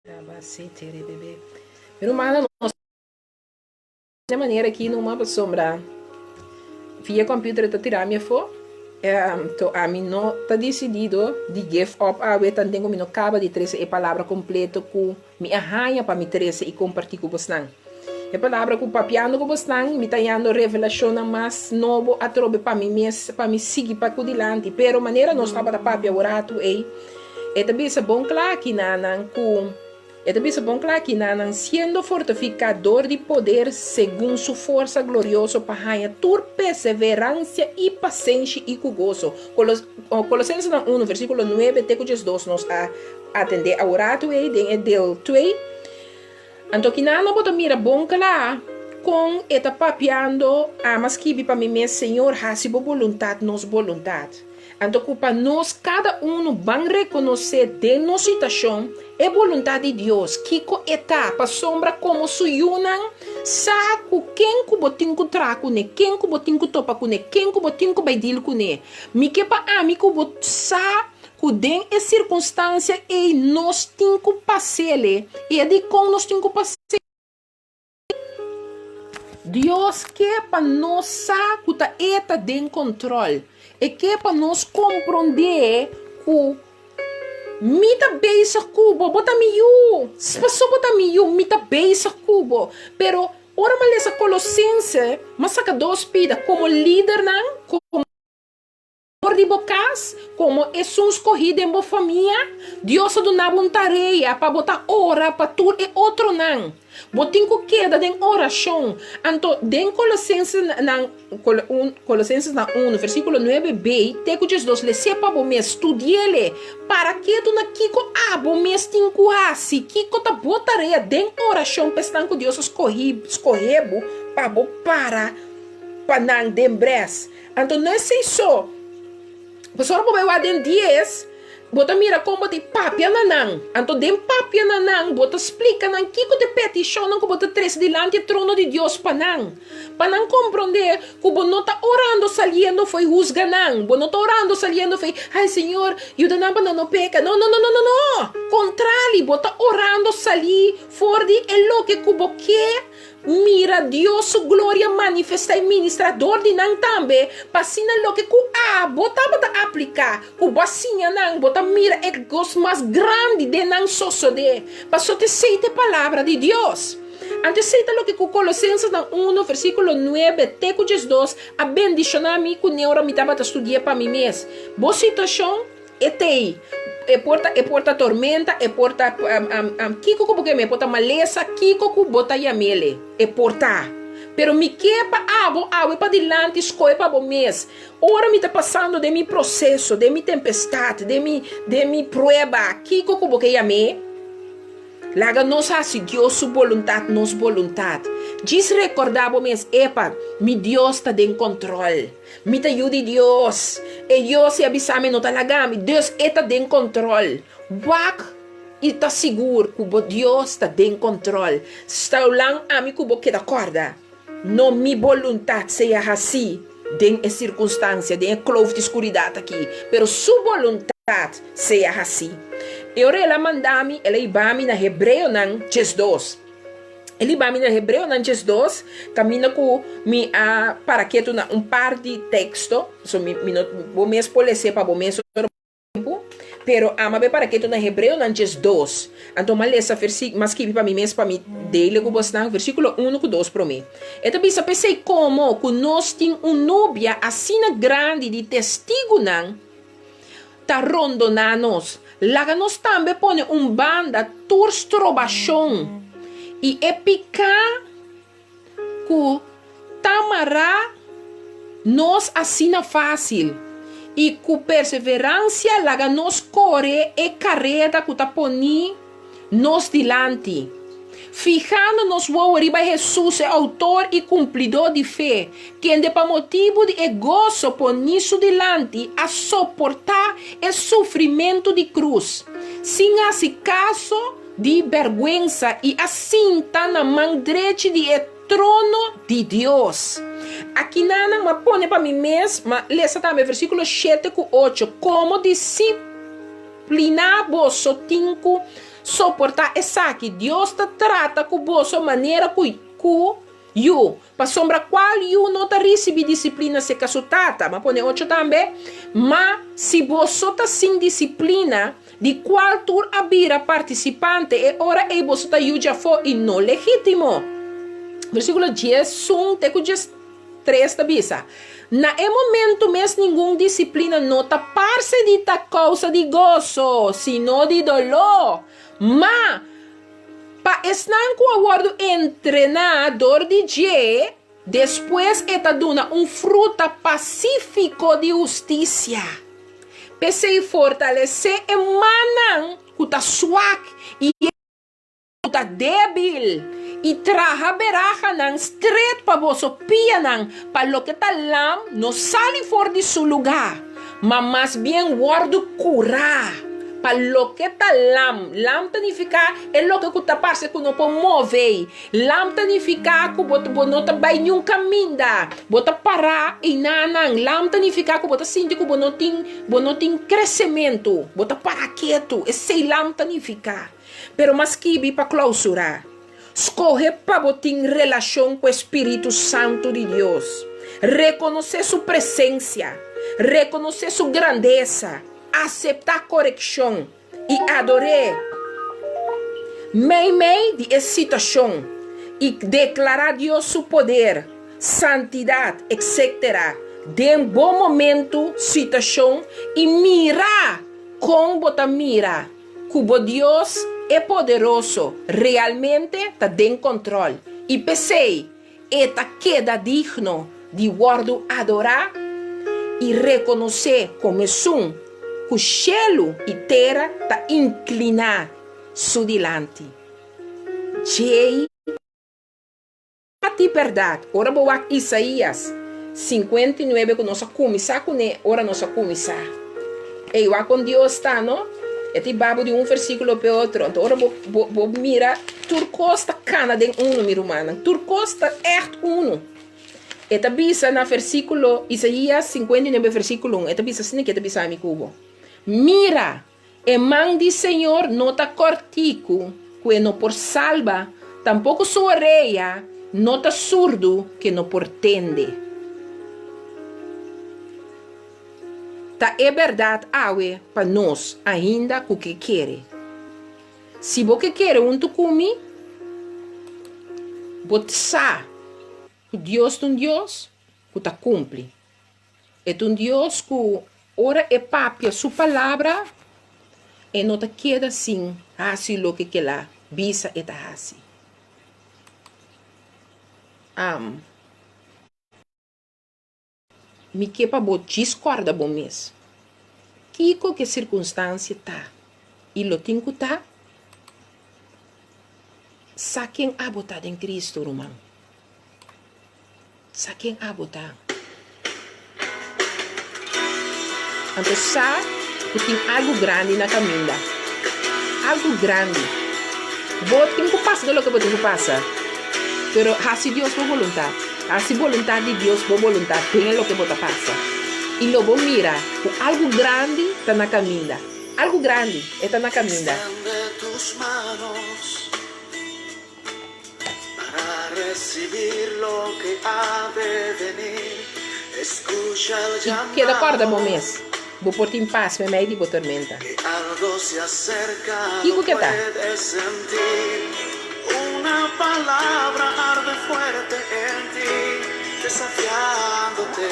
Bebê. Pero mala de maneira que numa sombra via computer tá tirar minha fo to a mim não tá decidido de give up a we tan tenho mino acaba de trazer a palavra completa com me arranha para me trazer e compartilhar com vocês. A palavra com papiando com vocês me tá dando revelação mais novo a trobe para mim mesmo para me seguir para dilante pero maneira nós estava da papia orato e também é bom claro que nanan com e também é bom claro que nanan sendo fortificador de poder segundo sua força gloriosa para ganhar tur perseverança e paciência e com gozo. Colossenses 1, versículo 9, teco 2 nos a atender a orato e del 2. Então que nanan bota mira bom claro com eta papiando a masquibi para mim mesmo Senhor hasibo vontade nos vontade. Então, para nós, cada um vai reconhecer de nossa situação a vontade de Deus. Que etapa sombra como suyunan, saco quem que botin que traco ne, quem que botin que topa com ne, quem que botin que baidil com ne. Me que pa amigo bot sa que den e circunstância e nós tem que passele e de com nós tem que passele. Deus quer para nós saber que está eta de controle. E que para nós compreender que mita beisa cubo, bota miu, passou bota miu, mita beisa cubo. Pero, ora malesa Colossense, mas saca dos pida como líder não, como de bocas, como é um escorrido em boa família, Deus do na tarefa para botar ora para tu e outro não. Botin que queda de oração. Então, den Colossenses na 1, versículo 9b, teco Jesus, le sepa bo mes, estudiele, para que tu na kiko abo mes tinkuasi, kiko ta botareia den oração, pestan que Deus escorrebo, para nang dembres. Então, não é só. Pessoal, vou ver den 10, bota mira como de papia nanang. Então, dem papia nanang, bota explica nan kiko de petição não que bota tres delante do trono de Deus panang. Panang compreender que bo não tá orando saliendo foi juzga nan. Bo não tá orando saliendo foi, ai Senhor, ajuda na para não peca. Não. Contrário, bota orando sali for de elo que kubo que mira Deus sua glória manifesta e ministrador de nan também. Passina lo que ku bota aplicar. Ku basinha nan bota mira é gosto mais grande de nan sosso de. Passou te seite palavra de Deus. Antes seita lo que ku Colossenses 1 versículo 9 teco 2 a bendicionar-me com neura me tava a estudar para mim mesmo. Boa situação etei. E porta tormenta, e porta kiko ko porque me porta maleza, kiko ko bota yamele, e porta. Pero me quepa abo para dilante, escolhe para bom mês. Ora me tá passando de mi processo, de mi tempestade, de mi prueba, kiko ko porque yame. Laga nos assim Deus sua vontade, nos vontade. Diz recordar bom mês, epa, mi Deus está em controle. Me te ajude Deus. E Deus se avisame não tá lagami. Deus está em controle. Wak e tá seguro que Deus está em controle. Está lá amigo que da corda. Não mi vontade seja assim. Den a circunstância, den a clove de escuridade aqui. Pero sua vontade seja assim. Eu ela mandami, ela ibami na Hebreu nan 2. Ele vai me Hebreu nan 2, camina com mi para que tu na par de texto, so mi vou me espolecer para bom mesmo tempo, pero ama para que tu na Hebreu nan 2. Então mal essa versículo, mas que para mim mesmo para mim dele com você versículo 1 com 2 para mim. Então pensei como que nós tem núbia assim grande de testigo nan tá rondonanos. Lá nós também põe banda turstrobachon. E epicar que tamará nos assina fácil. E com perseverança laga nos corre e carreta que tá poni nos dilante. Fijando nos riba Jesus é autor e cumpridor de fé, que de para motivo de gozo ponisso dilante a suportar o sofrimento de cruz. Sem esse caso de vergüenza e assim está na mão direita de trono de Deus. Aqui nana me põe para mim mesma, leia também versículo 7 com 8, como disciplinar vosso tinco soportar essa que Deus te trata com boa maneira com you. Para sombra qual you não te recebe disciplina se casutata, mas pone 8 também. Mas se você está sem disciplina, de qual tu abira participante, e ora e você está já for e não legítimo. Versículo 10, 1, teco 3 da bisa. Na momento mesmo nenhum disciplina não está parce de ta causa de gozo, sino de dolor. Mas para estar com o guardo treinador de G, depois está dando fruto pacífico de justiça. Pese fortalecer emanan que está suave e está débil. E traja beraja nan stret para vosso pia nan para lo que está lam no sale fora de seu lugar, mas mais bem guardo curar para lo que está lam significa é lo que está parce que não pode mover, lam significa que bota não tá bem nenhum caminho, bota parar e nanan, lam significa que bota sentir que não tem crescimento, bota parar quieto, esse lam significa, pero mas que para clausurar. Escolhe para botar em relação com o Espírito Santo de Deus. Reconhecer sua presença. Reconhecer sua grandeza. Aceitar correção. E adorar. Meio de excitação. E declarar a Deus seu poder. Santidade, etc. De um bom momento, situação. E mirar. Com botar mira. Cubo Deus é poderoso, realmente está em controle. E pensei, eta queda digno de guardo adorar e reconhecer como som que o cielo e terra está inclinado su dilante. Jei a ti verdade. Ora boa Isaías 59 que nós começar com ele, ora nós começar. E eu com Deus está, não? Este babo de um versículo para outro. Então, agora vou mirar. Turcosta cana de número humano. Turcosta echt uno. Esta bisa na versículo Isaías 59 versículo 1. Esta bisa assim que esta bisa mi cubo. Mira, e man di Senhor não está cortico, que não por salva, tampouco sua orelha não está surdo, que não por tende. Tá é verdade, awe, para nós, ainda o que quer. Se você quer um tucumi, você sabe que Deus é um Deus que tá cumpre. É um Deus que ora é papia sua palavra e não tá queda assim, assim o que lá, bisa e tá assim. Me quepa bo discorda bom mês. Kiko que circunstância tá. E lo tinco tá. Saquem a botar em Cristo, irmão. Saquem a botar. Então, sabe que tem algo grande na caminha. Algo grande. Botem que passa de lo que botem que passa. Pero, assim Deus por vontade. Assim, vontade de Deus, por vontade, tem o que você passa. E logo mira, algo grande está na caminha. Algo grande está na caminha. Tus manos para recibir lo que ha de venir. Escucha el llamado. Que acorda, bom mês. Vou pôr-te em paz, me meio de boa tormenta. Que algo se acerca, Digo que tá. puedes sentir. Una palabra arde fuerte en ti, desafiándote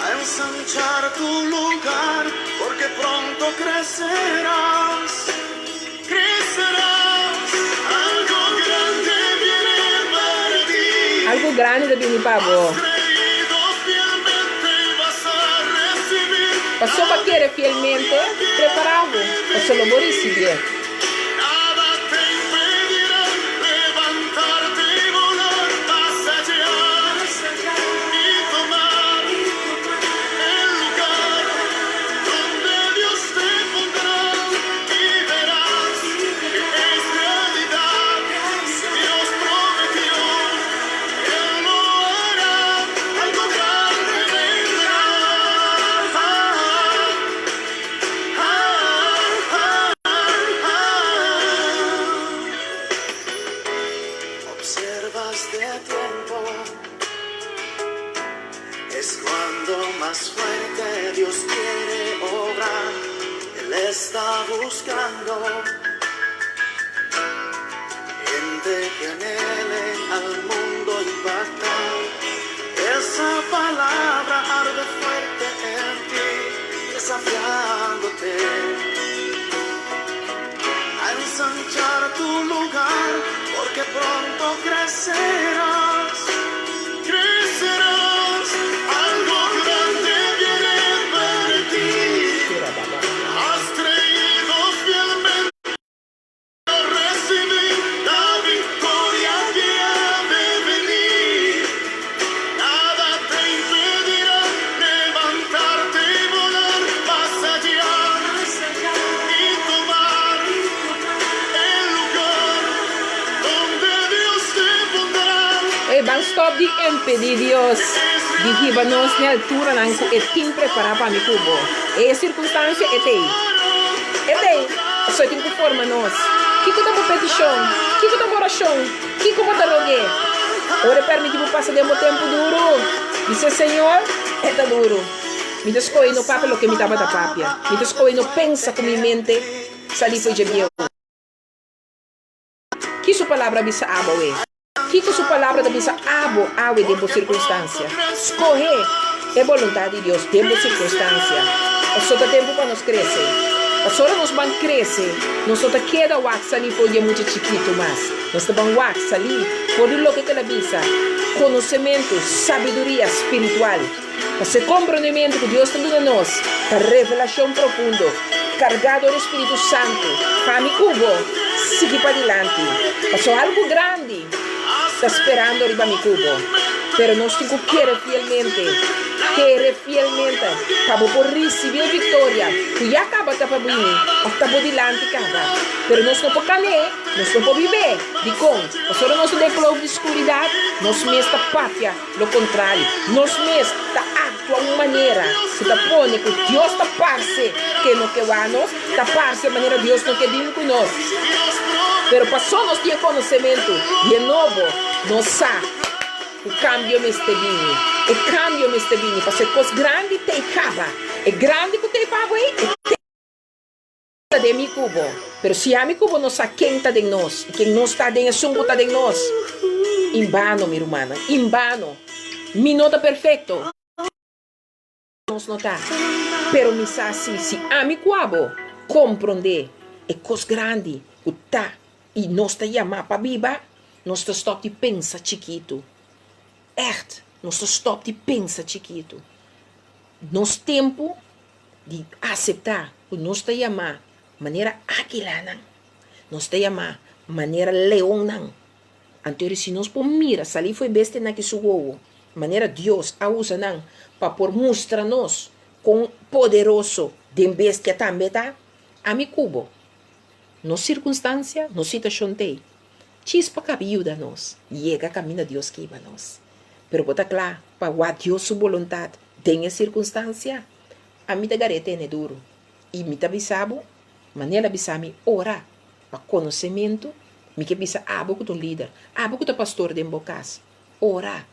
a ensanchar tu lugar, porque pronto crecerás, crecerás. Algo grande viene para ti. Algo grande da viene para vos. Creído fielmente y vas a recibir. Passou para querer fielmente, preparado. Passou lo vou receber. más fuerte Dios quiere obrar, Él está buscando gente que anhele al mundo impactar. Esa palabra arde fuerte en ti, desafiándote a ensanchar tu lugar, porque pronto crecerás, crecerás, algo grande viene para ti. Has creído fielmente recibir la victoria que ha de venir. Nada te impedirá levantarte y volar más allá y tomar el lugar donde Dios te pondrá. Van stop di impedir Dios. Di gibanos na altura nang ku etin prepara para mi cubo. Circunstância etei. Só tem que forma nós. Kiko da petição, Kiko da oração, Kiko da rogue. Ora permite que passe de tempo duro. Dice Senhor, é duro. Me descoe no papel que me tava da papia. Me descoe no pensa com minha mente. Sali foi de bio. Que sua palavra bisa abo e. Que sua palavra da bisa abo awe de boa circunstância. Escorrer é vontade de Deus de boa circunstância. O só tempo para nós crescer. A só nós vamos crescer. Nós só queda o wax ali foi de muito chiquito mas. Nós vamos wax ali por lo que ela bisa. Conhecimento, sabedoria espiritual. Esse compreendimento que Deus está dando a nós. A revelação profunda. Cargado do Espírito Santo. Para mi cubo. Seguir para adiante. Passou algo grande. Está esperando arriba mi cubo. Pero nós temos que querer fielmente, para poder receber vitória. Que já acaba de para mim, hasta por diante acaba. Pero nós não podemos cair, nós não podemos viver. De com, só nós declaramos de escuridade, nós mesmos pátria, lo contrário. Nós mesmos actuamos de maneira que está põe que Deus está parce, que não que nós, está parce de maneira Deus não quer vir com nós. Pero passou nós temos conhecimento, de novo, nós sabemos. O cambio me está vindo. O cambio me está vindo. Para ser coisa grande, te acaba. É grande que te pago aí. É de mi cubo. Pero se a mi cubo não sabe quem está de nós. E quem não está dentro, sungo está de nós. Em vano, minha irmã. Em vano. Mi não está perfeito. Nós não está. Pero me sabe assim. Se a mi cubo compreender. É coisa grande. O tá. E nós está chamando para viva. Nós está stop de pensar chiquito. Echt, nós stop de pensar chiquito. Nós tempo de aceitar o nós está chamar maneira águila não. Nós está chamar maneira leão não. Então se nós por mira, sali foi besta na que sugou. Maneira Deus a usa não para por mostrar nós com poderoso de bestia também tá. A mi cubo. Nos circunstância, nos situação tem. Chispa cabio da nós. Chega caminho Deus que iba nós. Pero bota claro, para Deus sua vontade, tem a circunstância. A mim da gareta é duro. E me avisabo, maneira avisar-me, ora, para conhecimento, me que avisa abo com o líder, abo com o pastor de embocas. Ora,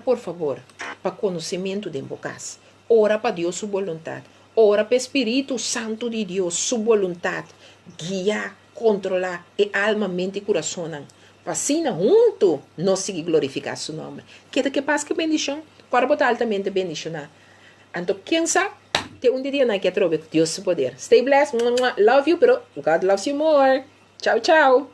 por favor, para conhecimento de embocas. Ora para Deus sua vontade. Ora para o Espírito Santo de Deus, sua vontade. Guiar, controlar e alma, mente e coração. Assim, junto, nós seguimos glorificar seu nome. Queda que paz que bendição, para botar altamente bendição. Então, quem sabe, tem dia na que trove Deus se poder. Stay blessed, love you, pero God loves you more. Tchau, tchau.